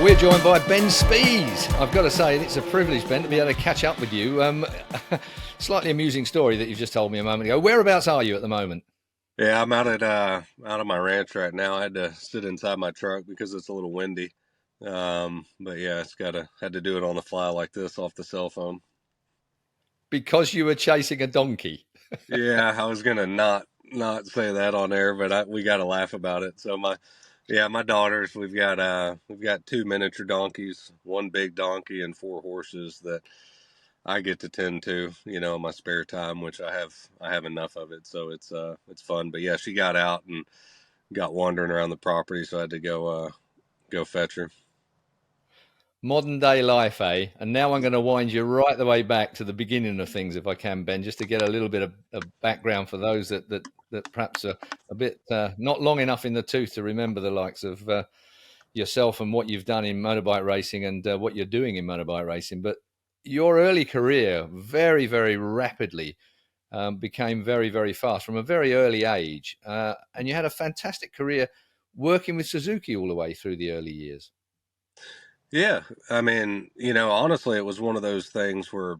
We're joined by Ben Spies. I've got to say, it's a privilege, Ben, to be able to catch up with you. Slightly amusing story that you've just told me a moment ago. Whereabouts are you at the moment? Yeah, I'm out of my ranch right now. I had to sit inside my truck because it's a little windy. But yeah, had to do it on the fly like this off the cell phone. Because you were chasing a donkey. Yeah, I was gonna not say that on air, but we got to laugh about it. So my daughters, we've got two miniature donkeys, one big donkey, and four horses that I get to tend to, in my spare time, which I have enough of it, so it's fun. But yeah, she got out and got wandering around the property, so I had to go fetch her. Modern day life, eh? And now I'm going to wind you right the way back to the beginning of things, if I can, Ben, just to get a little bit of background for those that perhaps are a bit not long enough in the tooth to remember the likes of yourself and what you've done in motorbike racing and what you're doing in motorbike racing. But your early career very, very rapidly became very, very fast from a very early age. And you had a fantastic career working with Suzuki all the way through the early years. Yeah, I mean, honestly, it was one of those things where,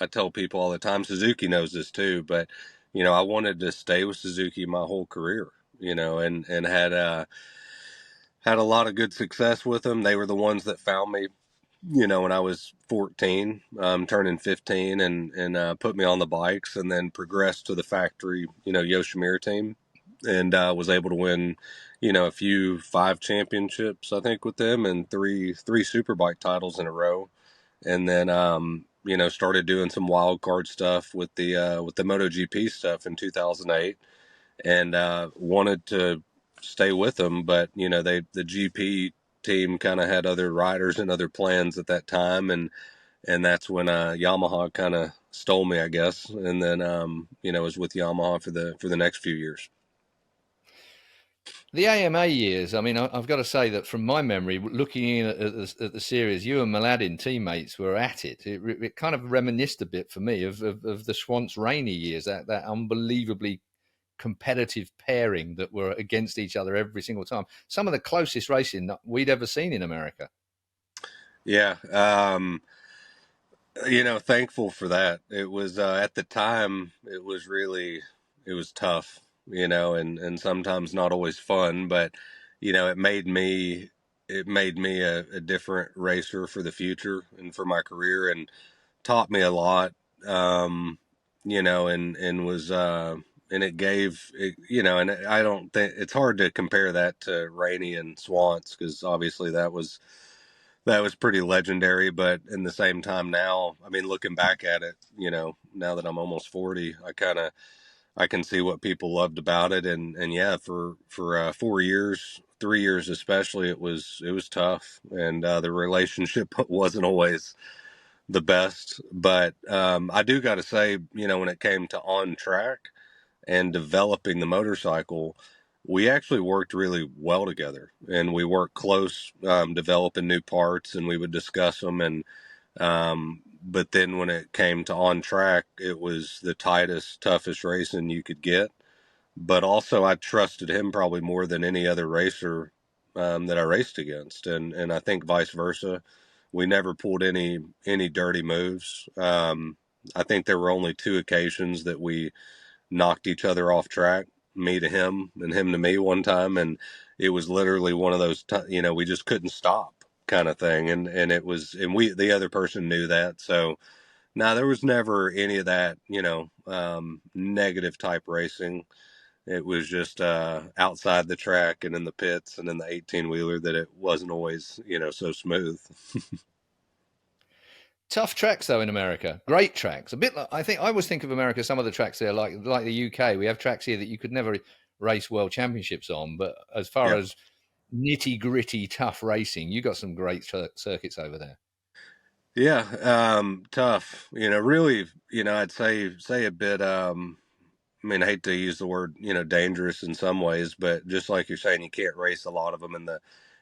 I tell people all the time, Suzuki knows this too, but I wanted to stay with Suzuki my whole career, and had a lot of good success with them. They were the ones that found me, when I was 14, turning 15, and put me on the bikes, and then progressed to the factory, Yoshimura team, and was able to win, a few five championships, I think, with them, and three superbike titles in a row, and then started doing some wild card stuff with the MotoGP stuff in 2008, and wanted to stay with them, but the GP team kind of had other riders and other plans at that time, and that's when Yamaha kind of stole me, I guess, and then was with Yamaha for the next few years. The AMA years, I mean, I've got to say that from my memory, looking in at the series, you and Mladen, teammates, were at it. It kind of reminisced a bit for me of the Schwantz Rainey years, that unbelievably competitive pairing that were against each other every single time. Some of the closest racing that we'd ever seen in America. Yeah, thankful for that. It was at the time, it was tough, and sometimes not always fun, but it made me a different racer for the future and for my career, and taught me a lot. Um, and was and it gave it, and I don't think it's hard to compare that to Rainey and Swans, because obviously that was pretty legendary. But in the same time, now, I mean, looking back at it, now that I'm almost 40, I can see what people loved about it, and yeah, for 4 years, 3 years especially, it was tough, and the relationship wasn't always the best. But I do got to say, when it came to on track and developing the motorcycle, we actually worked really well together, and we worked close, developing new parts, and we would discuss them. And but then when it came to on track, it was the tightest, toughest racing you could get. But also, I trusted him probably more than any other racer that I raced against, and I think vice versa. We never pulled any dirty moves. I think there were only two occasions that we knocked each other off track, me to him and him to me one time, and it was literally one of those we just couldn't stop kind of thing, and it was, and we, the other person, knew that. So now there was never any of that negative type racing. It was just outside the track and in the pits and in the 18 wheeler that it wasn't always so smooth. Tough tracks though in America, great tracks. A bit like, I think I always think of America. Some of the tracks there, like the UK, we have tracks here that you could never race world championships on. But as far Yeah. as nitty gritty tough racing, you got some great circuits over there. Yeah, tough. Really, I'd say a bit. I mean, I hate to use the word, dangerous in some ways, but just like you're saying, you can't race a lot of them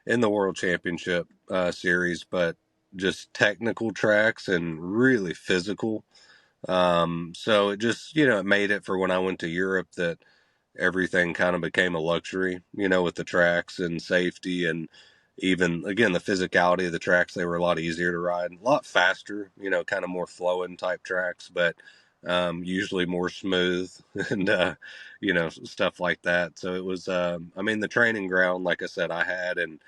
in the World Championship series, but just technical tracks and really physical. So it just, it made it for when I went to Europe that everything kind of became a luxury, with the tracks and safety, and even again the physicality of the tracks, they were a lot easier to ride, a lot faster, kind of more flowing type tracks, but usually more smooth and stuff like that. So it was I mean, the training ground, like I said, I had, and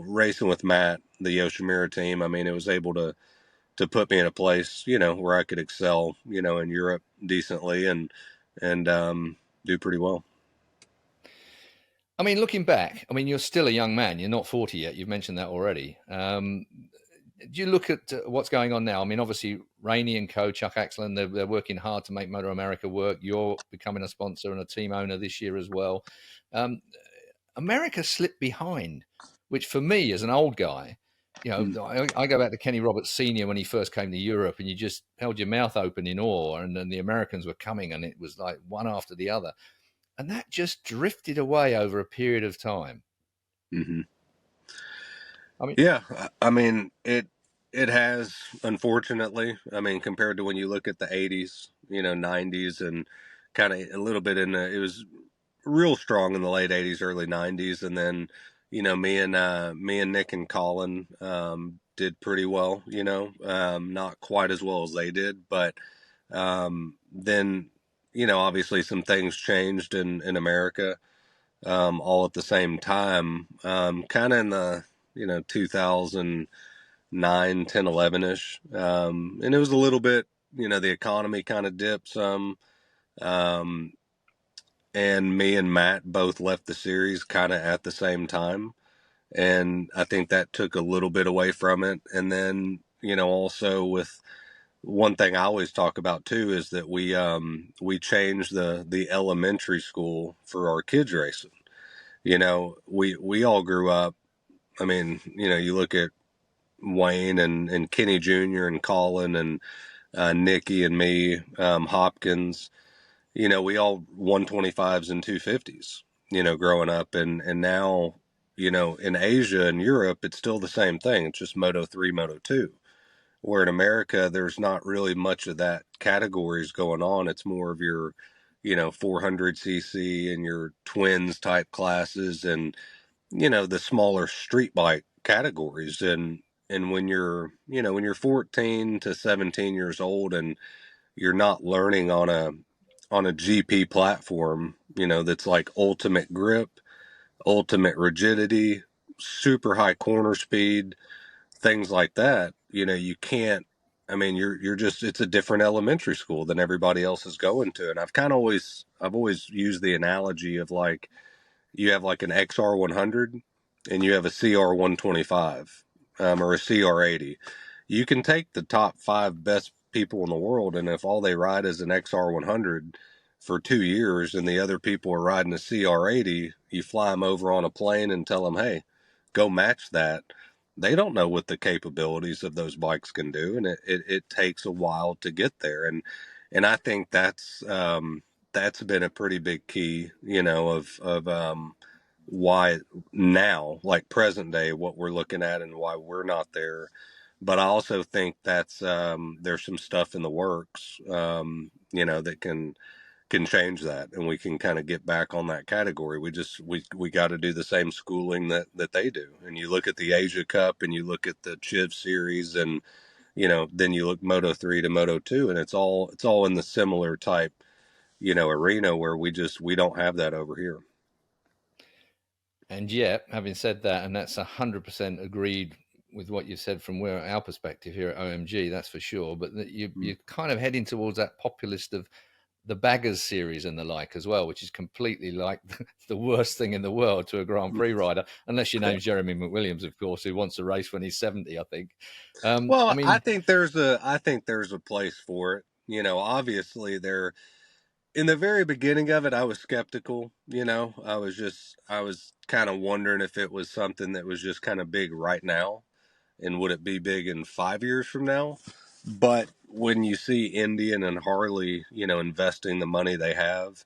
racing with Matt, the Yoshimura team, I mean, it was able to put me in a place, where I could excel, in Europe decently and do pretty well. I mean, looking back, I mean, you're still a young man. You're not 40 yet. You've mentioned that already. Do you look at what's going on now? I mean, obviously, Rainey and co, Chuck Axland, they're working hard to make MotoAmerica work. You're becoming a sponsor and a team owner this year as well. Um, America slipped behind, which for me, as an old guy, I go back to Kenny Roberts Sr. when he first came to Europe, and you just held your mouth open in awe, and then the Americans were coming, and it was like one after the other. And that just drifted away over a period of time. Mm-hmm. I mean, Yeah, I mean it has, unfortunately. I mean, compared to when you look at the '80s, '90s, and kind of a little bit it was real strong in the late '80s, early '90s, and then me and Nick and Colin did pretty well. Not quite as well as they did, but then obviously some things changed in America, all at the same time, kind of in the 2009, 10, 11 ish. And it was a little bit, the economy kind of dipped some. Um, and me and Matt both left the series kind of at the same time. And I think that took a little bit away from it. And then, also with one thing I always talk about too is that we changed the elementary school for our kids racing. We all grew up. I mean, you look at Wayne and Kenny Jr. and Colin and Nicky and me, Hopkins. We all 125s and 250s. Growing up, and now, in Asia and Europe, it's still the same thing. It's just Moto 3, Moto 2. Where in America, there's not really much of that categories going on. It's more of your, 400cc and your twins type classes, and the smaller street bike categories. And when you're 14 to 17 years old and you're not learning on a GP platform, that's like ultimate grip, ultimate rigidity, super high corner speed, things like that, you can't. I mean, you're just, it's a different elementary school than everybody else is going to. And I've always used the analogy of, like, you have like an XR100 and you have a CR125, or a CR80. You can take the top 5 best people in the world, and if all they ride is an XR100 for 2 years and the other people are riding a CR80, you fly them over on a plane and tell them, hey, go match that. They don't know what the capabilities of those bikes can do, and it takes a while to get there. And I think that's been a pretty big key, of why now, like present day, what we're looking at and why we're not there. But I also think that's there's some stuff in the works, that can change that, and we can kind of get back on that category. We got to do the same schooling that they do. And you look at the Asia Cup, and you look at the Chiv Series, and then you look Moto 3 to Moto 2, and it's all in the similar type arena where we don't have that over here. and yet, having said that, and that's 100% agreed with what you said from our perspective here at OMG, that's for sure. But you're kind of heading towards that populist of the Baggers series and the like as well, which is completely like the worst thing in the world to a Grand Prix rider, unless your name's Jeremy McWilliams, of course, who wants to race when he's 70, I think. I Well, I mean, think there's a place for it. Obviously there, in the very beginning of it, I was skeptical. I was kind of wondering if it was something that was just kind of big right now, and would it be big in 5 years from now? But when you see Indian and Harley, investing the money they have,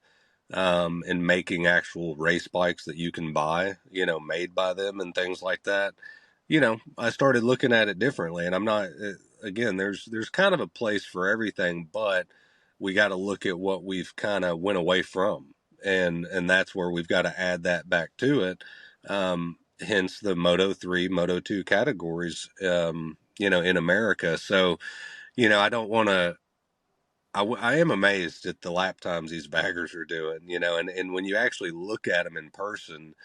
and making actual race bikes that you can buy, made by them and things like that, I started looking at it differently. And I'm not, again, there's kind of a place for everything, but we got to look at what we've kind of went away from. And that's where we've got to add that back to it, Hence the Moto 3, Moto 2 categories, in America. So, I don't want to. I am amazed at the lap times these baggers are doing, and when you actually look at them in person,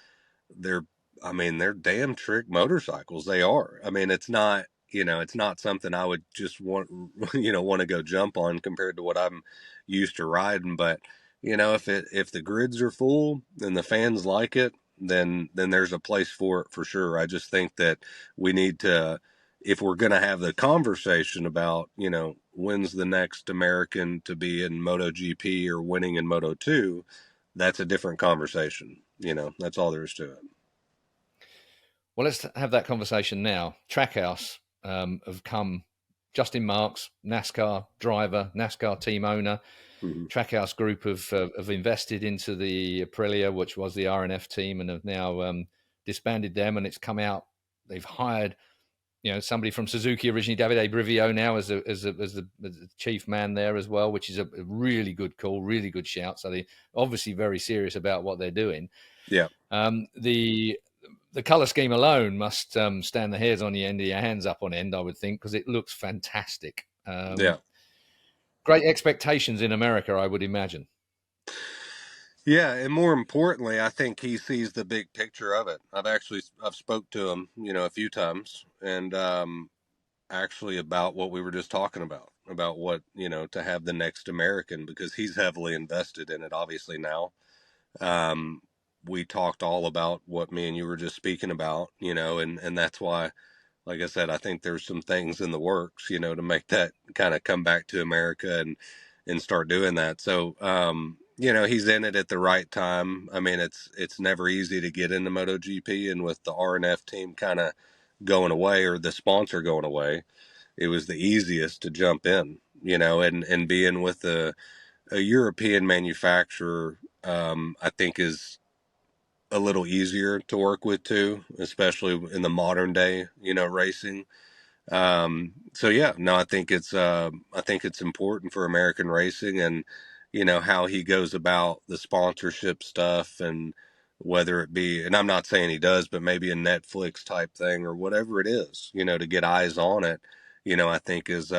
they're they're damn trick motorcycles. They are. It's not, it's not something I would just want want to go jump on compared to what I'm used to riding. But if the grids are full and the fans like it, then there's a place for it for sure. I just think that we need to, if we're going to have the conversation about, when's the next American to be in MotoGP or winning in Moto 2, that's a different conversation. That's all there is to it. Well, let's have that conversation now. Trackhouse have come. Justin Marks, NASCAR driver, NASCAR team owner. Mm-hmm. Trackhouse Group have invested into the Aprilia, which was the RNF team, and have now disbanded them. And it's come out. They've hired, somebody from Suzuki originally, Davide Brivio, now as the chief man there as well, which is a really good call, really good shout. So they're obviously very serious about what they're doing. Yeah. The color scheme alone must stand the hairs on the end of your hands up on end, I would think, because it looks fantastic. Yeah. Great expectations in America, I would imagine. Yeah, and more importantly, I think he sees the big picture of it. I've spoke to him, a few times, and actually about what we were just talking about what, to have the next American, because he's heavily invested in it obviously now. Um, we talked all about what me and you were just speaking about, and that's why, like I said, I think there's some things in the works, to make that kind of come back to America and start doing that. So, he's in it at the right time. It's never easy to get into MotoGP, and with the RNF team kind of going away, or the sponsor going away, it was the easiest to jump in, and being with a European manufacturer, I think is a little easier to work with too, especially in the modern day, racing. So yeah, no, I think it's important for American racing, and how he goes about the sponsorship stuff, and whether it be, and I'm not saying he does, but maybe a Netflix type thing or whatever it is, to get eyes on it, I think is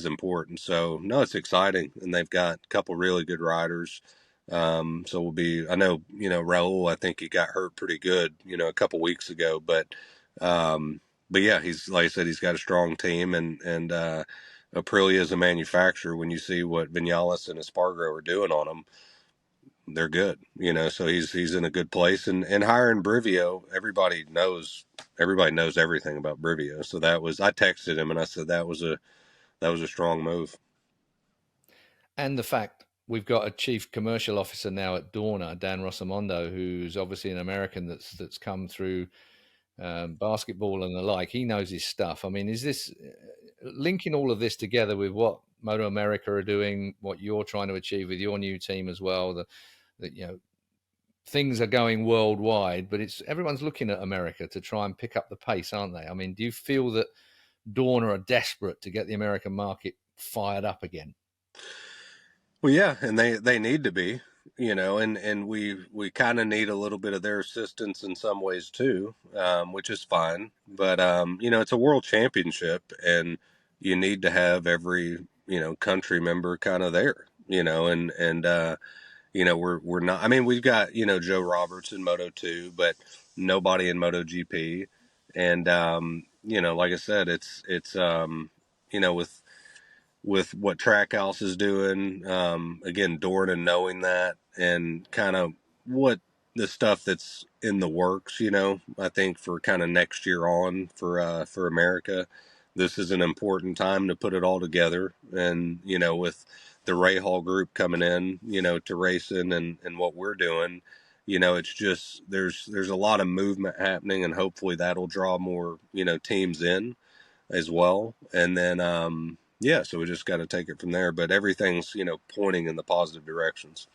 important. So no, it's exciting, and they've got a couple really good riders. So I know, Raul, I think he got hurt pretty good, a couple weeks ago, um, but yeah, he's, like I said, he's got a strong team, and Aprilia is a manufacturer. When you see what Vinales and Espargaro are doing on them, they're good, so he's in a good place, and hiring Brivio, everybody knows everything about Brivio. So I texted him and I said that was a strong move. And the fact we've got a chief commercial officer now at Dorna, Dan Rossamondo, who's obviously an American that's come through basketball and the like. He knows his stuff. Is this linking all of this together with what MotoAmerica are doing, what you're trying to achieve with your new team as well? That things are going worldwide, but everyone's looking at America to try and pick up the pace, aren't they? Do you feel that Dorna are desperate to get the American market fired up again? Well, yeah, and they need to be, and we kind of need a little bit of their assistance in some ways too, which is fine. But it's a world championship, and you need to have every country member kind of there, and we're not. We've got Joe Roberts in Moto 2, but nobody in MotoGP, and like I said, it's with what Trackhouse is doing. Again, Dorna knowing that, and kind of what the stuff that's in the works, I think for kind of next year on for America, this is an important time to put it all together. And, with the Rahal group coming in, to racing and what we're doing, it's just, there's a lot of movement happening, and hopefully that'll draw more, teams in as well. And then, yeah, so we just got to take it from there. But everything's, pointing in the positive directions.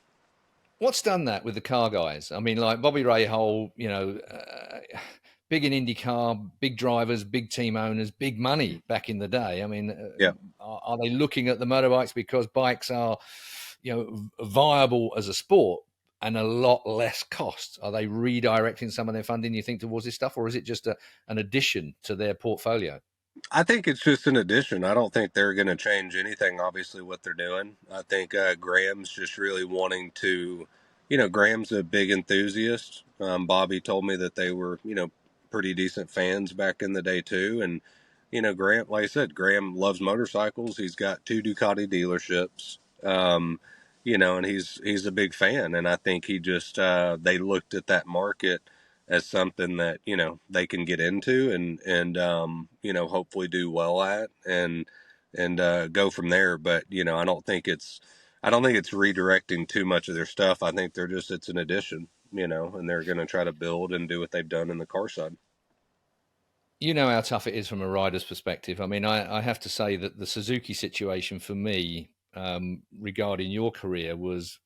What's done that with the car guys? Like Bobby Rahal, big in IndyCar, big drivers, big team owners, big money back in the day. Yeah. Are they looking at the motorbikes because bikes are, viable as a sport? and a lot less cost? Are they redirecting some of their funding, you think, towards this stuff, or is it just an addition to their portfolio? I think it's just an addition. I don't think they're going to change anything, obviously, what they're doing. I think Graham's just really wanting to, Graham's a big enthusiast. Bobby told me that they were, pretty decent fans back in the day, too. And, Graham, like I said, Graham loves motorcycles. He's got 2 Ducati dealerships, and he's a big fan. And I think he just, they looked at that market as something that they can get into and hopefully do well at and go from there. But I don't think it's redirecting too much of their stuff. I think it's an addition, and they're going to try to build and do what they've done in the car side. You know how tough it is from a rider's perspective. I mean, I have to say that the Suzuki situation for me, regarding your career, was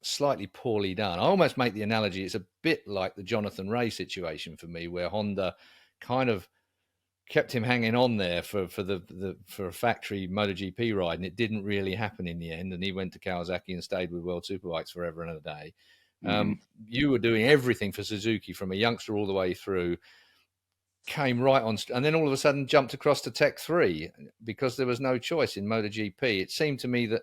slightly poorly done. I almost make the analogy, it's a bit like the Jonathan Rea situation for me, where Honda kind of kept him hanging on there for a factory MotoGP ride, and it didn't really happen in the end. And he went to Kawasaki and stayed with World Superbikes forever and a day. Mm-hmm. You were doing everything for Suzuki from a youngster all the way through, came right on, and then all of a sudden jumped across to Tech 3 because there was no choice in MotoGP. It seemed to me to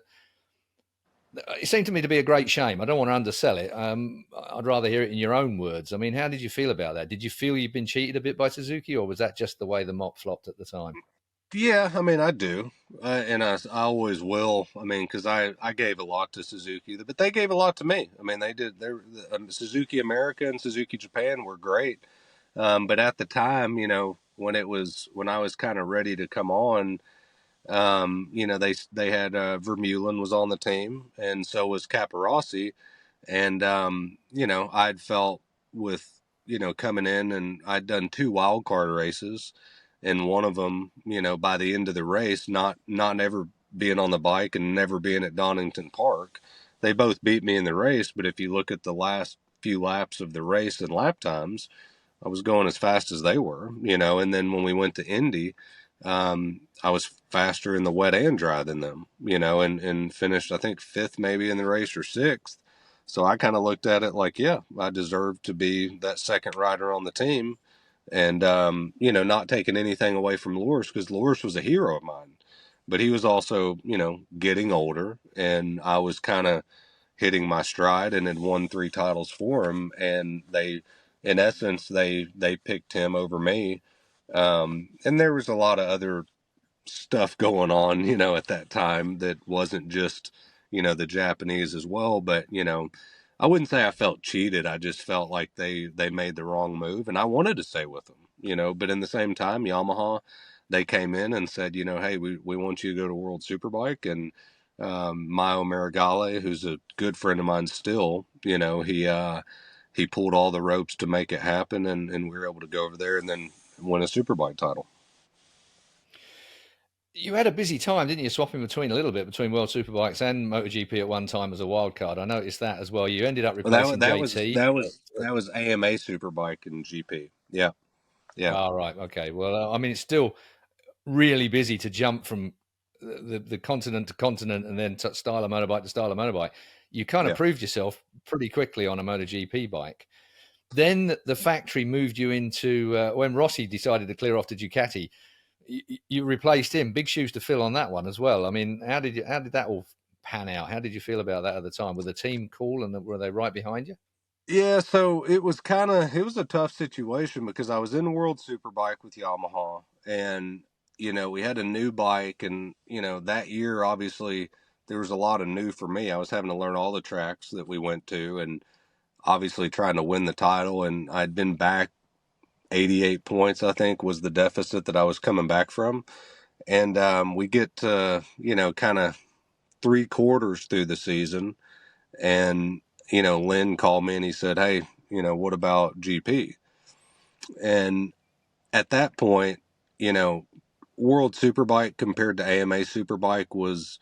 be a great shame. I don't want to undersell it. I'd rather hear it in your own words. I mean, how did you feel about that? Did you feel you've been cheated a bit by Suzuki, or was that just the way the mop flopped at the time? Yeah, I mean, I do, and I always will. I mean, because I gave a lot to Suzuki, but they gave a lot to me. I mean, they did. Suzuki America and Suzuki Japan were great, but at the time, when I was kind of ready to come on, they had Vermeulen was on the team, and so was Caparossi, and I'd felt with coming in, and I'd done 2 wild card races, and one of them, by the end of the race, not ever being on the bike and never being at Donington Park, they both beat me in the race. But if you look at the last few laps of the race and lap times, I was going as fast as they were, and then when we went to Indy, I was faster in the wet and dry than them, and finished, I think, 5th maybe in the race or 6th. So I kind of looked at it like, yeah, I deserve to be that second rider on the team. And, not taking anything away from Lewis, because Lewis was a hero of mine. But he was also, getting older, and I was kind of hitting my stride and had won 3 titles for him. And in essence, they picked him over me. And there was a lot of other stuff going on, at that time that wasn't just, the Japanese as well. But, I wouldn't say I felt cheated. I just felt like they made the wrong move, and I wanted to stay with them, but in the same time, Yamaha, they came in and said, hey, we want you to go to World Superbike. And, Maio Marigale, who's a good friend of mine still, he pulled all the ropes to make it happen. And we were able to go over there and then win a Superbike title. You had a busy time, didn't you? Swapping between a little bit between World Superbikes and MotoGP at one time as a wild card. I noticed that as well. You ended up Well, replacing that was JT. that was that was AMA Superbike and GP. Yeah, yeah, Oh, right. Okay. Well, I mean, it's still really busy to jump from the continent to continent and then style of motorbike to style of motorbike. You kind of yeah. proved yourself pretty quickly on a MotoGP bike. Then the factory moved you into when Rossi decided to clear off to Ducati. You replaced him. Big shoes to fill on that one as well. I mean, how did that all pan out? How did you feel about that at the time? Were the team cool and were they right behind you? Yeah, so it was a tough situation because I was in World Superbike with Yamaha, and we had a new bike, and that year obviously there was a lot of new for me. I was having to learn all the tracks that we went to, and obviously trying to win the title. And I'd been back 88 points, I think, was the deficit that I was coming back from. And we get to kind of 3/4 through the season, and Lynn called me and he said, hey, what about GP? And at that point, World Superbike compared to AMA Superbike was,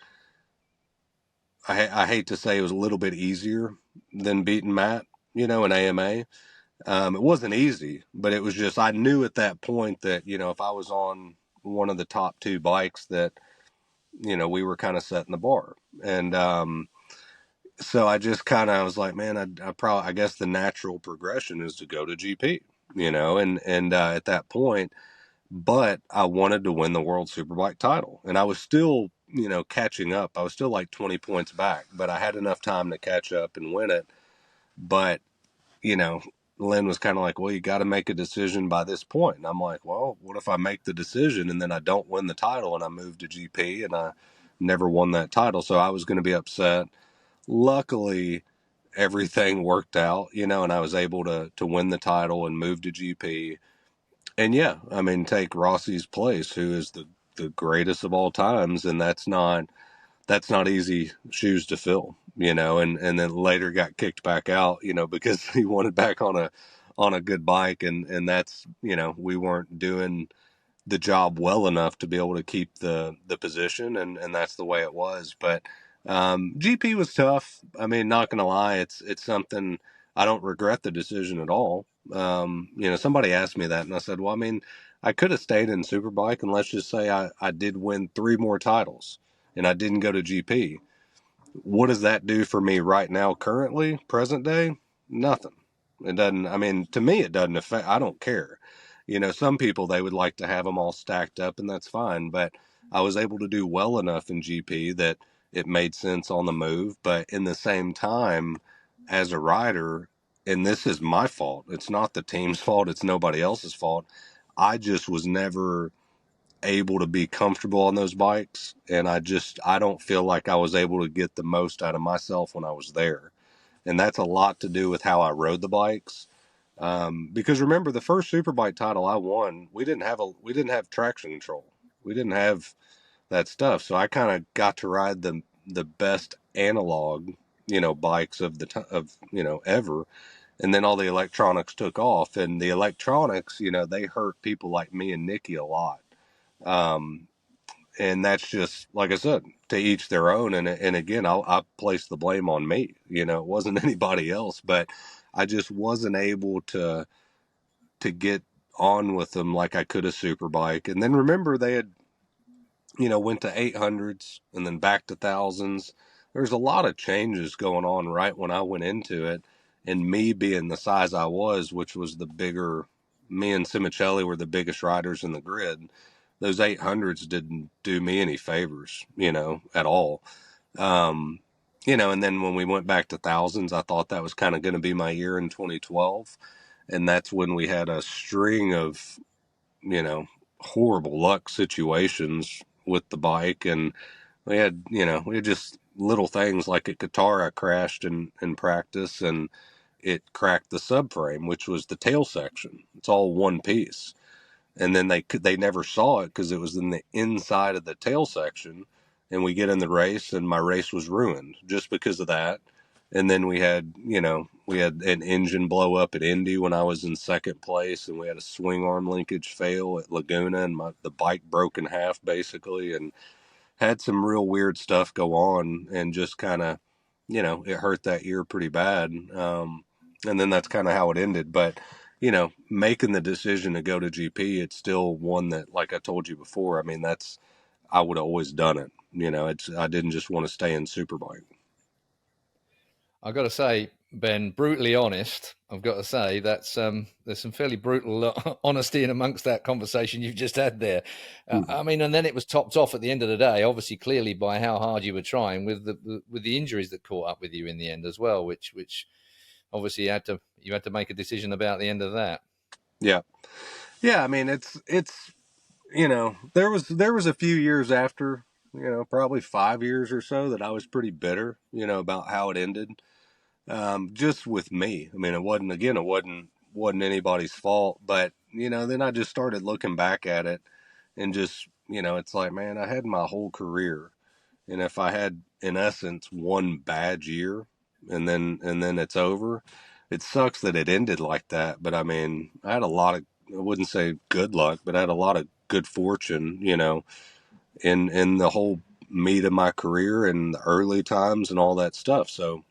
I hate to say, it was a little bit easier than beating Matt, in AMA. It wasn't easy, but it was just, I knew at that point that, if I was on one of the top 2 bikes, that, we were kind of setting the bar. And, So I just kind of was like, man, I guess the natural progression is to go to GP, and at that point, but I wanted to win the World Superbike title, and I was still, catching up. I was still like 20 points back, but I had enough time to catch up and win it. But you know, Lynn was kind of like, well, you got to make a decision by this point. And I'm like, well, what if I make the decision and then I don't win the title and I move to GP and I never won that title? So I was going to be upset. Luckily, everything worked out, and I was able to win the title and move to GP. And yeah, I mean, take Rossi's place, who is the greatest of all times, and that's not easy shoes to fill, and then later got kicked back out, because he wanted back on a good bike, and that's, we weren't doing the job well enough to be able to keep the position, and that's the way it was. But GP was tough. I mean, not gonna lie, it's something I don't regret the decision at all. Somebody asked me that, and I said, well, I mean, I could have stayed in Superbike, and let's just say I did win 3 more titles, and I didn't go to GP. What does that do for me right now, currently, present day? Nothing. It doesn't, I mean, to me, it doesn't affect, I don't care. Some people, they would like to have them all stacked up, and that's fine. But I was able to do well enough in GP that it made sense on the move. But in the same time, as a rider, and this is my fault, it's not the team's fault, it's nobody else's fault. I just was never able to be comfortable on those bikes, and I don't feel like I was able to get the most out of myself when I was there. And that's a lot to do with how I rode the bikes. Because remember, the first superbike title I won, we didn't have traction control, we didn't have that stuff. So I kind of got to ride the best analog, bikes of ever. And then all the electronics took off, and the electronics, they hurt people like me and Nikki a lot. Um, and that's just, like I said, to each their own. And again, I place the blame on me. It wasn't anybody else, but I just wasn't able to get on with them like I could a superbike. And then remember, they had, went to 800s and then back to thousands. There's a lot of changes going on right when I went into it. And me being the size I was, which was the bigger, me and Simicelli were the biggest riders in the grid. Those 800s didn't do me any favors, at all. Um, and then when we went back to thousands, I thought that was kind of going to be my year in 2012. And that's when we had a string of, you know, horrible luck situations with the bike. And we had just little things like at Qatar, I crashed in practice, and it cracked the subframe, which was the tail section. It's all one piece. And then they never saw it because it was in the inside of the tail section. And we get in the race, and my race was ruined just because of that. And then we had an engine blow up at Indy when I was in second place, and we had a swing arm linkage fail at Laguna, and the bike broke in half basically, and had some real weird stuff go on, and just kind of, it hurt that year pretty bad. And then that's kind of how it ended. But, making the decision to go to GP, it's still one that, like I told you before, I mean, I would have always done it. I didn't just want to stay in Superbike. I've got to say, Ben, brutally honest, I've got to say that's there's some fairly brutal honesty in amongst that conversation you've just had there. I mean, and then it was topped off at the end of the day, obviously, clearly by how hard you were trying with the injuries that caught up with you in the end as well, which obviously you had to make a decision about the end of that. Yeah. Yeah. I mean, it's, there was a few years after, probably 5 years or so, that I was pretty bitter, about how it ended. Just with me. I mean, it wasn't anybody's fault, but then I just started looking back at it, and just, it's like, man, I had my whole career, and if I had, in essence, one bad year, and then it's over, it sucks that it ended like that. But I mean, I had a lot of, I wouldn't say good luck, but I had a lot of good fortune, in the whole meat of my career and the early times and all that stuff. So,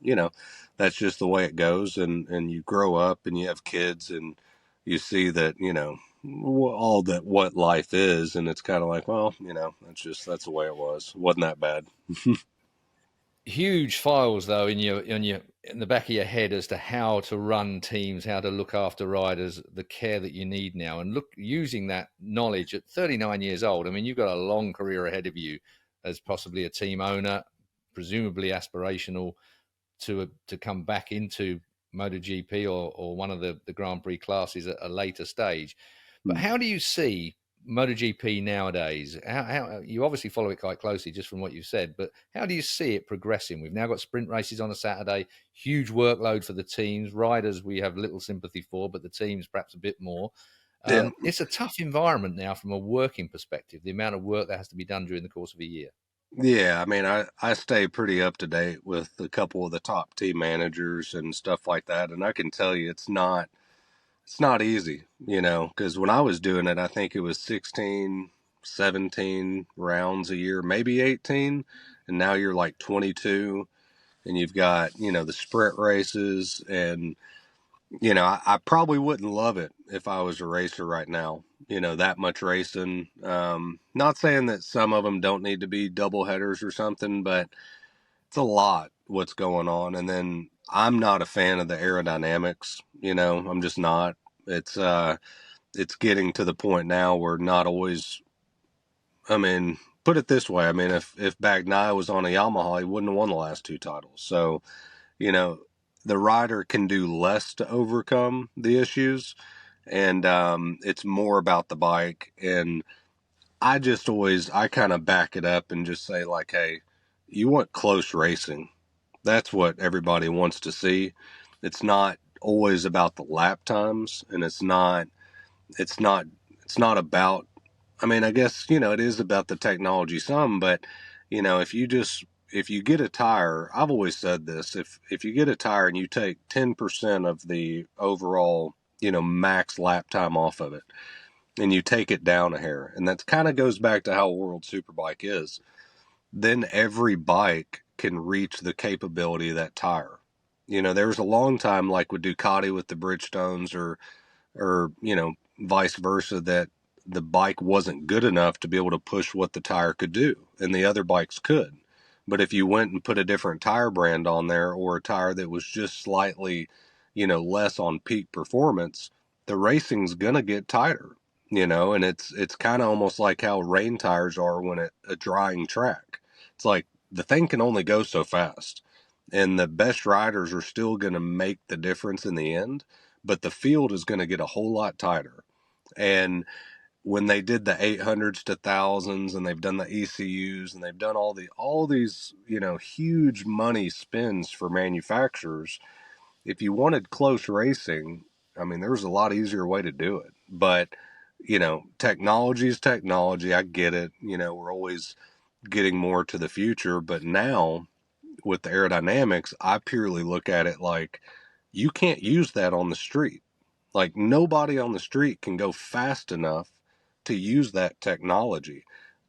that's just the way it goes. And you grow up and you have kids, and you see that, all that, what life is. And it's kind of like, well, that's the way it was. Wasn't that bad. huge files though in the back of your head as to how to run teams, how to look after riders, the care that you need now, and look using that knowledge at 39 years old. I mean, you've got a long career ahead of you as possibly a team owner, presumably aspirational to come back into MotoGP or one of the Grand Prix classes at a later stage. But how do you see MotoGP nowadays? How you obviously follow it quite closely just from what you've said, but how do you see it progressing? We've now got sprint races on a Saturday, huge workload for the teams. Riders we have little sympathy for, but the teams perhaps a bit more. Yeah. It's a tough environment now from a working perspective, the amount of work that has to be done during the course of a year. Yeah, I mean, I stay pretty up to date with a couple of the top team managers and stuff like that, and I can tell you it's not easy, because when I was doing it, I think it was 16, 17 rounds a year, maybe 18, and now you're like 22, and you've got the sprint races, and I probably wouldn't love it if I was a racer right now. That much racing. Not saying that some of them don't need to be double headers or something, but it's a lot what's going on. And then I'm not a fan of the aerodynamics. I'm just not. It's getting to the point now where not always. I mean, put it this way. I mean, if Bagnaia was on a Yamaha, he wouldn't have won the last two titles. So you know, the rider can do less to overcome the issues, and it's more about the bike. And I kind of back it up and just say, like, hey, you want close racing. That's what everybody wants to see. It's not always about the lap times, and it's not, it's not about, I mean, I guess, it is about the technology some, but, if you get a tire, I've always said this, if you get a tire and you take 10% of the overall, max lap time off of it, and you take it down a hair, and that kind of goes back to how World Superbike is, then every bike can reach the capability of that tire. There was a long time, like with Ducati with the Bridgestones, or vice versa, that the bike wasn't good enough to be able to push what the tire could do, and the other bikes could. But if you went and put a different tire brand on there, or a tire that was just slightly less on peak performance, the racing's gonna get tighter. And it's kind of almost like how rain tires are when at a drying track. It's like the thing can only go so fast, and the best riders are still going to make the difference in the end, but the field is going to get a whole lot tighter. And when they did the 800s to thousands, and they've done the ECUs, and they've done all these huge money spends for manufacturers, if you wanted close racing, I mean, there was a lot easier way to do it. But technology is technology. I get it. We're always getting more to the future, but now with the aerodynamics, I purely look at it like you can't use that on the street. Like, nobody on the street can go fast enough to use that technology.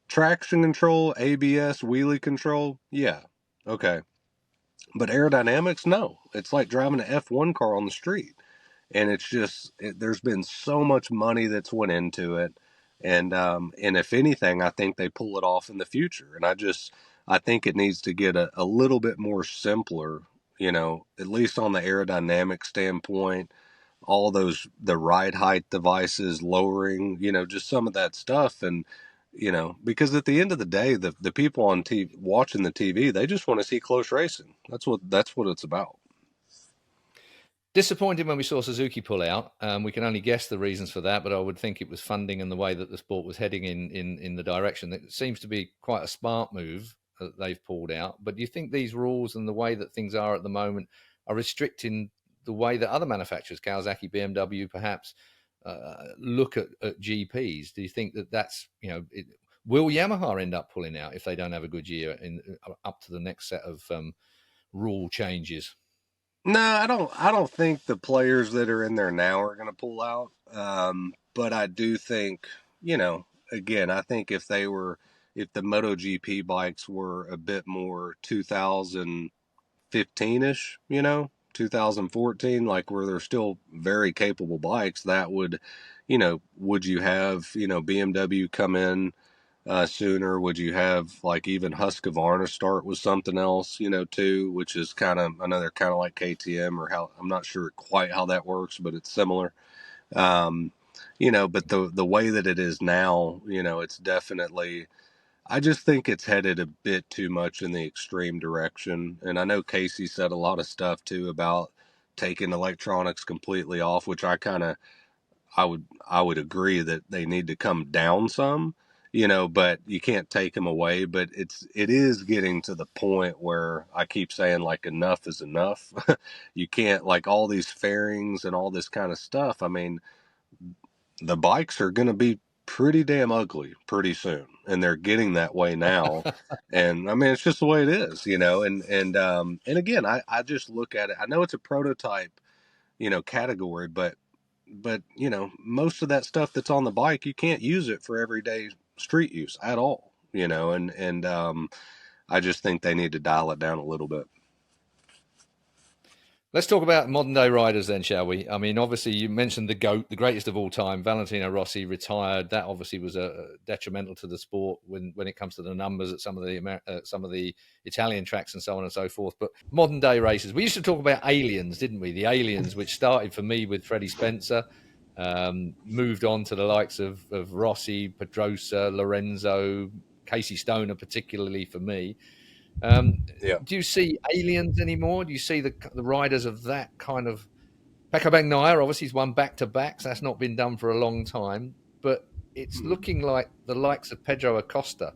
Traction control, ABS, wheelie control, yeah, okay. But aerodynamics, no. It's like driving an F1 car on the street. And it's just, there's been so much money that's went into it. And if anything, I think they pull it off in the future. And I think it needs to get a little bit more simpler, at least on the aerodynamic standpoint, all the ride height devices lowering, just some of that stuff. And, because at the end of the day, the people on TV watching the TV, they just want to see close racing. That's what it's about. Disappointed when we saw Suzuki pull out. We can only guess the reasons for that, but I would think it was funding and the way that the sport was heading in the direction. That seems to be quite a smart move that they've pulled out. But do you think these rules and the way that things are at the moment are restricting the way that other manufacturers, Kawasaki, BMW, perhaps, look at GPs? Do you think that that's, will Yamaha end up pulling out if they don't have a good year up to the next set of rule changes? No, I don't think the players that are in there now are going to pull out. But I do think, again, I think if the MotoGP bikes were a bit more 2015-ish, 2014, like where they're still very capable bikes, that would you have, BMW come in, sooner? Would you have like even Husqvarna start with something else, too, which is kind of another kind of like KTM, or how, I'm not sure quite how that works, but it's similar. Um, but the way that it is now, it's definitely, I just think it's headed a bit too much in the extreme direction. And I know Casey said a lot of stuff too about taking electronics completely off, which I would agree that they need to come down some, but you can't take them away. But it is getting to the point where I keep saying like enough is enough. You can't, like, all these fairings and all this kind of stuff. I mean, the bikes are going to be pretty damn ugly pretty soon, and they're getting that way now. And I mean, it's just the way it is, and again, I just look at it. I know it's a prototype, category, but most of that stuff that's on the bike, you can't use it for everyday street use at all, and I just think they need to dial it down a little bit. Let's talk about modern day riders then, shall we? I mean, obviously, you mentioned the GOAT, the greatest of all time, Valentino Rossi, retired. That obviously was detrimental to the sport when it comes to the numbers at some of the Italian tracks and so on and so forth. But modern day races, we used to talk about aliens, didn't we? The aliens, which started for me with Freddie Spencer, moved on to the likes of Rossi, Pedrosa, Lorenzo, Casey Stoner, particularly for me. Yeah. Do you see aliens anymore? Do you see the riders of that kind of? Pecco Bagnaia, obviously, he's won back to backs. That's not been done for a long time, but it's looking like the likes of Pedro Acosta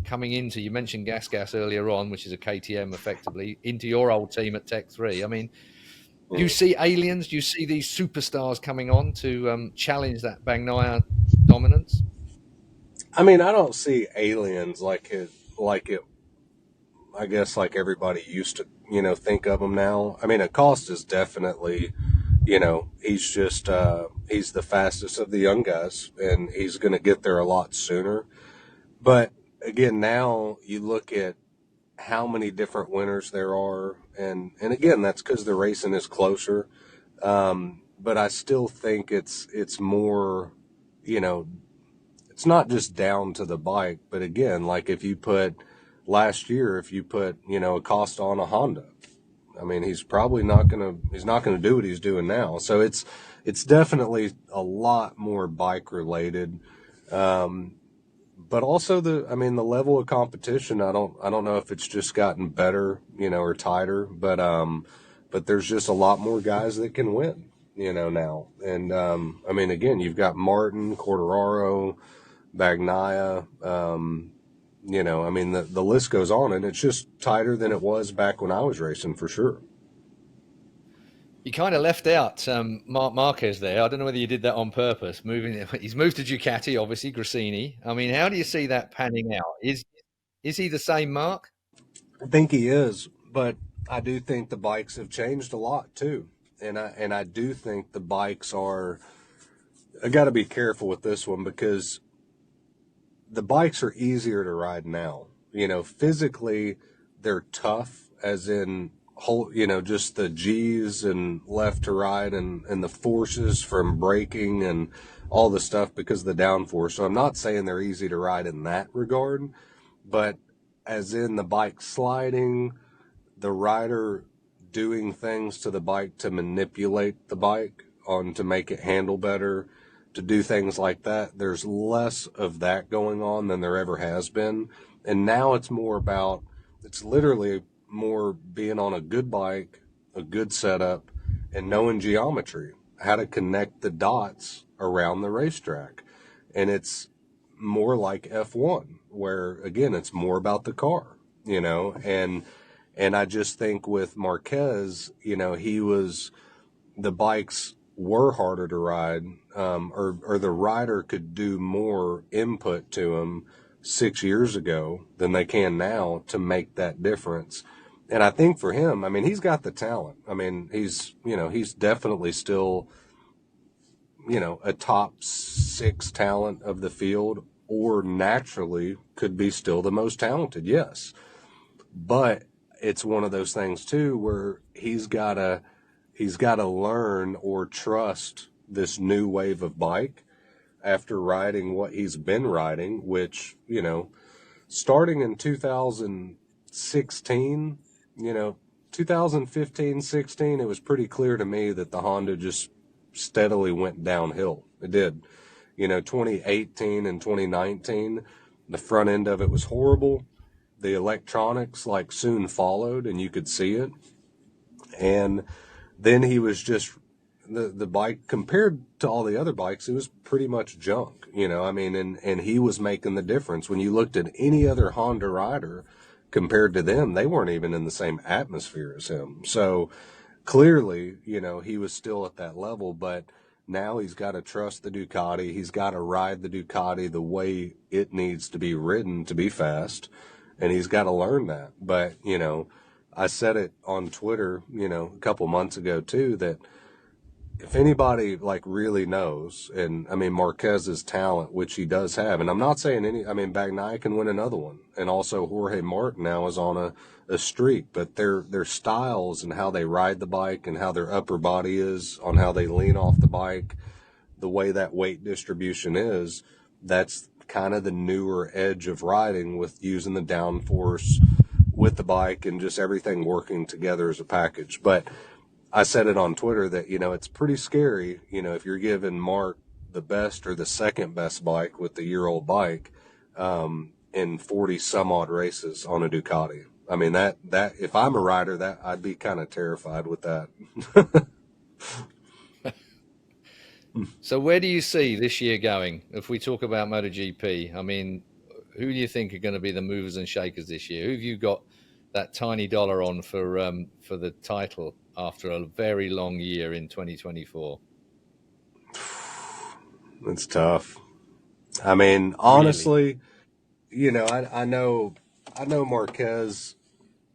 coming into. You mentioned Gas earlier on, which is a KTM, effectively into your old team at Tech 3. I mean, do you see aliens? Do you see these superstars coming on to challenge that Bagnaia dominance? I mean, I don't see aliens like it, I guess, like everybody used to, think of them now. I mean, Acosta's definitely, he's the fastest of the young guys, and he's going to get there a lot sooner. But again, now you look at how many different winners there are, and again, that's because the racing is closer. But I still think it's more, you know, it's not just down to the bike, but again, like if you put last year, if you put, a Costa on a Honda, I mean, he's not gonna do what he's doing now. So it's definitely a lot more bike related. But also the level of competition, I don't know if it's just gotten better, or tighter, but there's just a lot more guys that can win, now. And, I mean, again, you've got Martin, Quartararo, Bagnaia, I mean, the list goes on, and it's just tighter than it was back when I was racing, for sure. You kind of left out Marc Marquez there. I don't know whether you did that on purpose. He's moved to Ducati, obviously, Grassini. I mean, how do you see that panning out? Is he the same Mark? I think he is, but I do think the bikes have changed a lot too. And I do think the bikes are, I got to be careful with this one because the bikes are easier to ride now. Physically, they're tough, as in whole, just the G's and left to right and the forces from braking and all the stuff because of the downforce. So I'm not saying they're easy to ride in that regard, but as in the bike sliding, the rider doing things to the bike to manipulate the bike on to make it handle better, to do things like that. There's less of that going on than there ever has been. And now it's literally more being on a good bike, a good setup, and knowing geometry, how to connect the dots around the racetrack. And it's more like F1, where again, it's more about the car, and I just think with Marquez, the bikes were harder to ride, or the rider could do more input to them 6 years ago than they can now to make that difference. And I think for him, I mean, he's got the talent. I mean, he's definitely still, a top 6 talent of the field, or naturally could be still the most talented. Yes. But it's one of those things too where he's got to learn or trust this new wave of bike. after riding what he's been riding, which, starting in 2016, 2015, 16, it was pretty clear to me that the Honda just steadily went downhill. It did. 2018 and 2019, the front end of it was horrible. The electronics soon followed, and you could see it. And then he was just the bike, compared to all the other bikes, it was pretty much junk, and he was making the difference. When you looked at any other Honda rider compared to them, they weren't even in the same atmosphere as him. So clearly, he was still at that level, but now he's got to trust the Ducati. He's got to ride the Ducati the way it needs to be ridden to be fast, and he's got to learn that. But, I said it on Twitter, a couple months ago too, that if anybody really knows, and I mean Marquez's talent, which he does have, and I'm not saying Bagnaia can win another one, and also Jorge Martin now is on a streak, but their styles and how they ride the bike and how their upper body is, on how they lean off the bike, the way that weight distribution is, that's kind of the newer edge of riding, with using the downforce with the bike and just everything working together as a package. But I said it on Twitter that, it's pretty scary, if you're giving Mark the best or the second best bike with the year-old bike in 40 some odd races on a Ducati. I mean, that if I'm a rider, that I'd be kind of terrified with that. So where do you see this year going? If we talk about MotoGP, I mean, who do you think are going to be the movers and shakers this year? Who have you got that tiny dollar on for the title after a very long year in 2024? It's tough. I mean, honestly, really? I know Marquez,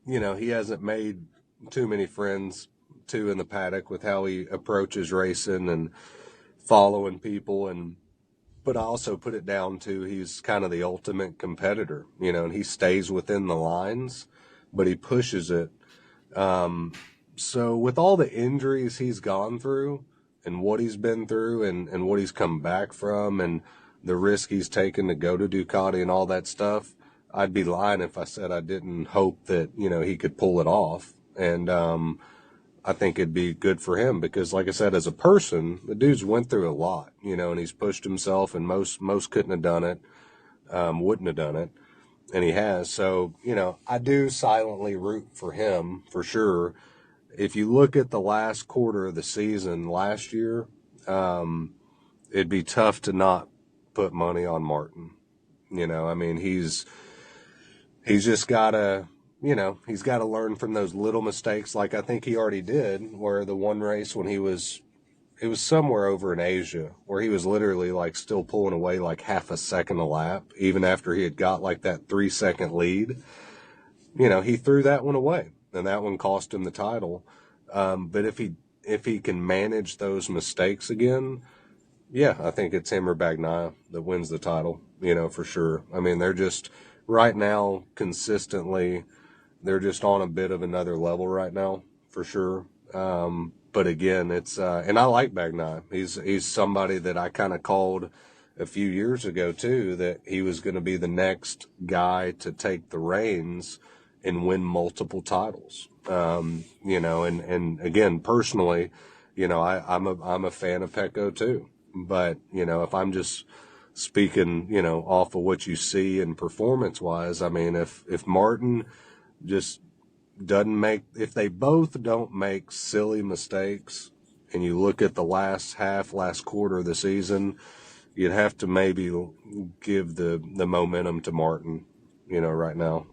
he hasn't made too many friends too in the paddock with how he approaches racing and following people, but I also put it down to he's kind of the ultimate competitor, and he stays within the lines, but he pushes it. So with all the injuries he's gone through and what he's been through and what he's come back from and the risk he's taken to go to Ducati and all that stuff, I'd be lying if I said I didn't hope that, he could pull it off. And I think it'd be good for him because, like I said, as a person, the dude's went through a lot, and he's pushed himself, and most couldn't have done it, wouldn't have done it, and he has. So, I do silently root for him for sure. If you look at the last quarter of the season last year, it'd be tough to not put money on Martin. I mean, he's just got to, he's got to learn from those little mistakes, like I think he already did, where the one race when it was somewhere over in Asia, where he was literally still pulling away half a second a lap, even after he had got that 3-second lead. He threw that one away, and that one cost him the title. But if he can manage those mistakes again, yeah, I think it's him or Bagnaia that wins the title, for sure. I mean, they're just right now consistently, they're just on a bit of another level right now, for sure. But again, it's and I like Bagnaia. He's somebody that I kind of called a few years ago too, that he was going to be the next guy to take the reins and win multiple titles. And again, personally, I'm a fan of Pecco too. But, if I'm just speaking, off of what you see and performance wise, I mean, if Martin just if they both don't make silly mistakes, and you look at the last quarter of the season, you'd have to maybe give the momentum to Martin, right now.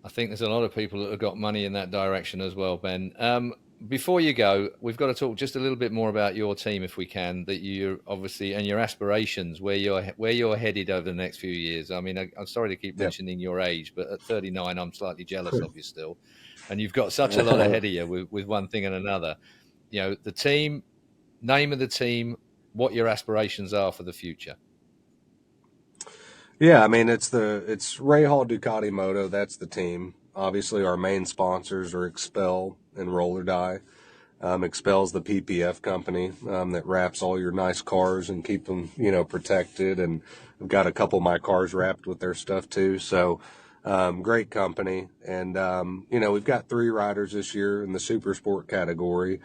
I think there's a lot of people that have got money in that direction as well, Ben. Before you go, we've got to talk just a little bit more about your team, if we can, that you're obviously, and your aspirations, where you're headed over the next few years. I mean, I'm sorry to keep mentioning your age, but at 39, I'm slightly jealous of you still. And you've got such a lot ahead of you with one thing and another. The team, name of the team, what your aspirations are for the future. Yeah, I mean, it's Rahal Ducati Moto. That's the team. Obviously, our main sponsors are Expel and Roller Die. Expel's the PPF company that wraps all your nice cars and keep them, protected. And I've got a couple of my cars wrapped with their stuff too. So great company. And, we've got 3 riders this year in the super sport category.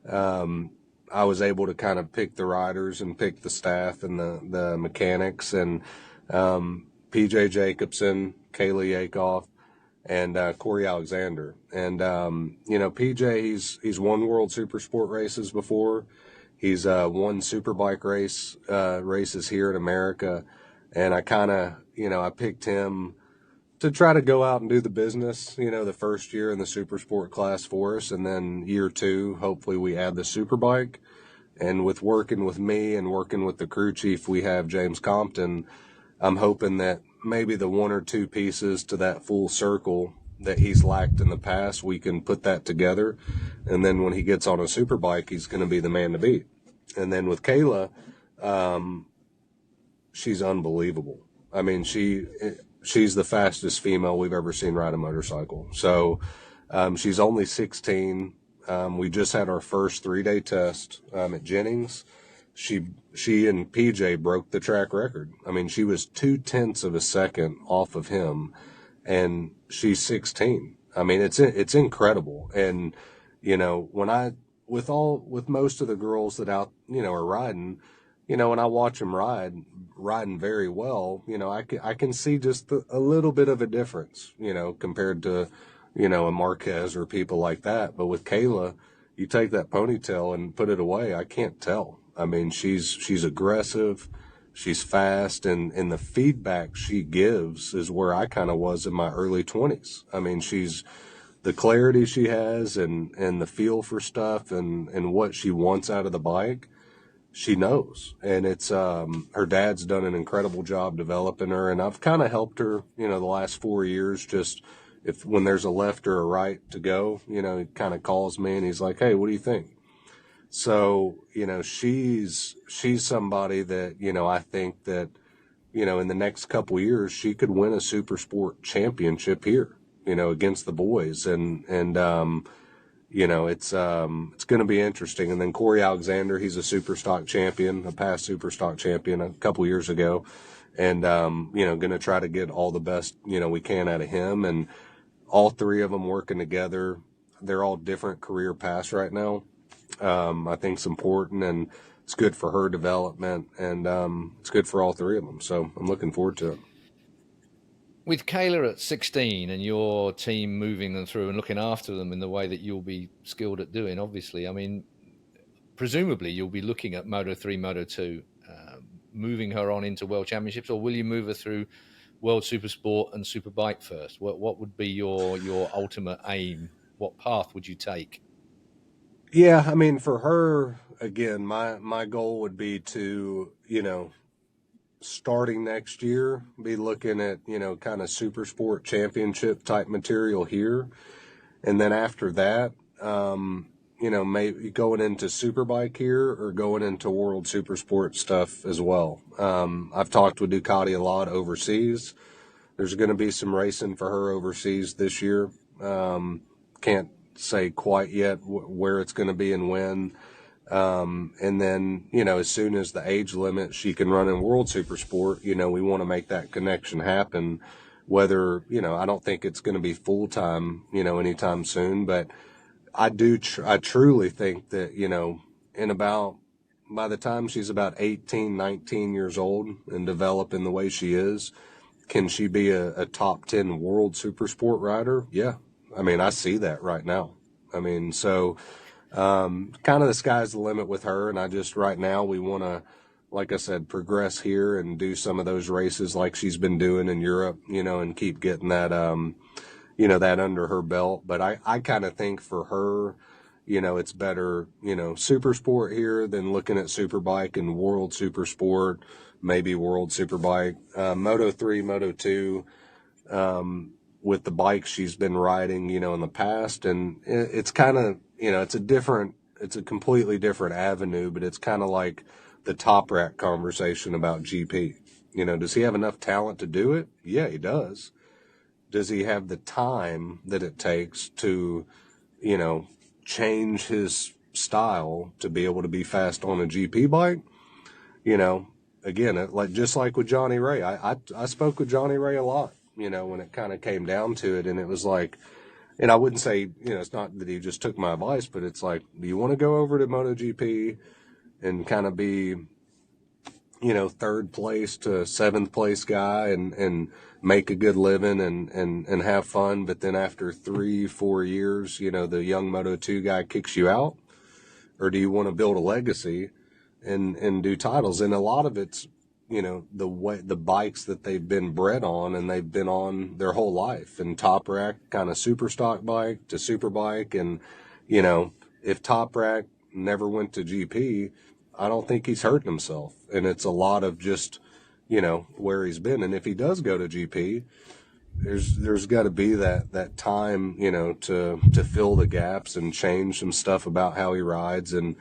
I was able to kind of pick the riders and pick the staff and the mechanics. And PJ Jacobson, Kaylee Akoff, and Corey Alexander. And, PJ, he's won World Super Sport races before. He's won Superbike races here in America. And I kind of, I picked him to try to go out and do the business, the first year in the Super Sport class for us. And then year 2, hopefully we add the Superbike. And with working with me and working with the crew chief, we have James Compton. I'm hoping that maybe the 1 or 2 pieces to that full circle that he's lacked in the past, we can put that together. And then when he gets on a Superbike, he's going to be the man to beat. And then with Kayla, she's unbelievable. I mean, she's the fastest female we've ever seen ride a motorcycle. So she's only 16. We just had our first 3-day test at Jennings. She and PJ broke the track record. I mean, she was 0.2 of a second off of him, and she's 16. I mean, it's incredible. And with most of the girls that out are riding, when I watch them riding very well, I can see just a little bit of a difference, compared to a Marquez or people like that. But with Kayla, you take that ponytail and put it away, I can't tell. I mean, she's aggressive, she's fast, and the feedback she gives is where I kind of was in my early 20s. I mean, the clarity she has and the feel for stuff and what she wants out of the bike, she knows. And it's her dad's done an incredible job developing her, and I've kind of helped her, the last 4 years. Just when there's a left or a right to go, he kind of calls me and he's like, "Hey, what do you think?" So, she's somebody that, I think that, in the next couple of years, she could win a super sport championship here, against the boys. And it's going to be interesting. And then Corey Alexander, he's a super stock champion, a past super stock champion a couple of years ago. And, going to try to get all the best, we can out of him. And all 3 of them working together. They're all different career paths right now. I think it's important, and it's good for her development, and it's good for all 3 of them. So I'm looking forward to it. With Kayla at 16 and your team moving them through and looking after them in the way that you'll be skilled at doing, obviously, I mean, presumably you'll be looking at Moto3, Moto2, moving her on into World Championships, or will you move her through World Supersport and Superbike first? What would be your ultimate aim? What path would you take? Yeah, I mean, for her, again, my goal would be to, starting next year, be looking at, kind of super sport championship type material here. And then after that, maybe going into Superbike here or going into World Super Sport stuff as well. I've talked with Ducati a lot overseas. There's going to be some racing for her overseas this year. Can't say quite yet where it's going to be and when. And then, as soon as the age limit she can run in World Super Sport, we want to make that connection happen. Whether, I don't think it's going to be full time, anytime soon, but I truly think that, by the time she's about 18, 19 years old and developing the way she is, can she be a top 10 world super sport rider? Yeah. I mean, I see that right now. I mean, so kind of the sky's the limit with her. And right now we want to, like I said, progress here and do some of those races like she's been doing in Europe, and keep getting that, that under her belt. But I kind of think for her, it's better, super sport here than looking at Superbike and World Super Sport, maybe World Superbike, Moto3, Moto2, with the bikes she's been riding, in the past. And it's kind of, it's a completely different avenue, but it's kind of like the top rack conversation about GP. Does he have enough talent to do it? Yeah, he does. Does he have the time that it takes to, change his style to be able to be fast on a GP bike. Again, just like with Johnny Ray, I spoke with Johnny Ray a lot, when it kind of came down to it. And it was like, and I wouldn't say, it's not that he just took my advice, but it's like, do you want to go over to MotoGP and kind of be, third place to seventh place guy and make a good living and have fun. But then after 3-4 years, the young Moto2 guy kicks you out? Or do you want to build a legacy and do titles? And a lot of it's, the bikes that they've been bred on and they've been on their whole life, and Top Rack kind of super stock bike to super bike. And, if Top Rack never went to GP, I don't think he's hurting himself. And it's a lot of just, where he's been. And if he does go to GP, there's got to be that time, to fill the gaps and change some stuff about how he rides and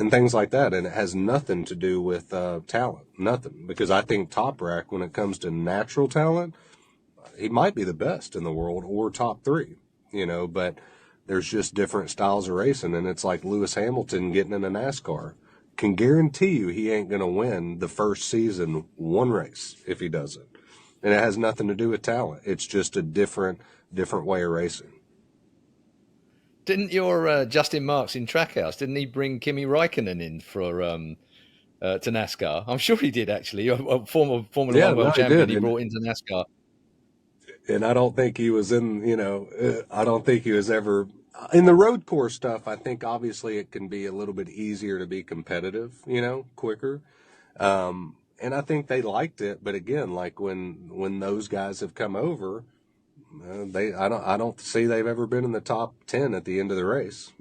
things like that. And it has nothing to do with talent, nothing. Because I think Top Rack, when it comes to natural talent, he might be the best in the world or top 3, but there's just different styles of racing. And it's like Lewis Hamilton getting in a NASCAR. Can guarantee you he ain't going to win the first season one race if he doesn't. And it has nothing to do with talent. It's just a different way of racing. Didn't your Justin Marks in Trackhouse, didn't he bring Kimi Räikkönen in for to NASCAR? I'm sure he did, actually. A former Formula One world champion he brought into NASCAR. And I don't think he was in, I don't think he was ever in the road course stuff. I think obviously it can be a little bit easier to be competitive, quicker. And I think they liked it, but again, like when those guys have come over, I don't see they've ever been in the top 10 at the end of the race,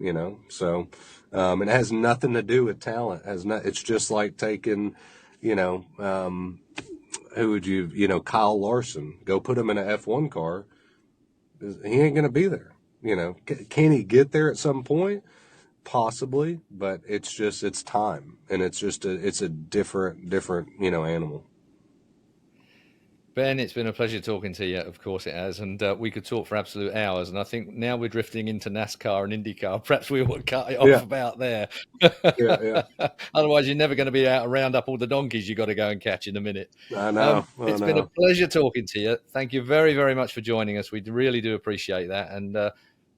So, it has nothing to do with talent. It's just like taking, who would you, Kyle Larson, go put him in an F1 car. He ain't going to be there. Can he get there at some point? Possibly, but it's time, and it's a different animal. Ben, it's been a pleasure talking to you. Of course it has, and we could talk for absolute hours. And I think now we're drifting into NASCAR and IndyCar. Perhaps we will cut it off about there. Yeah. Otherwise, you're never going to be able to round up all the donkeys you got to go and catch in a minute. I know. It's been a pleasure talking to you. Thank you very, very much for joining us. We really do appreciate that. And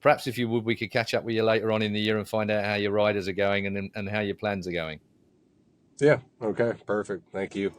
perhaps if you would, we could catch up with you later on in the year and find out how your riders are going and how your plans are going. Yeah. Okay. Perfect. Thank you.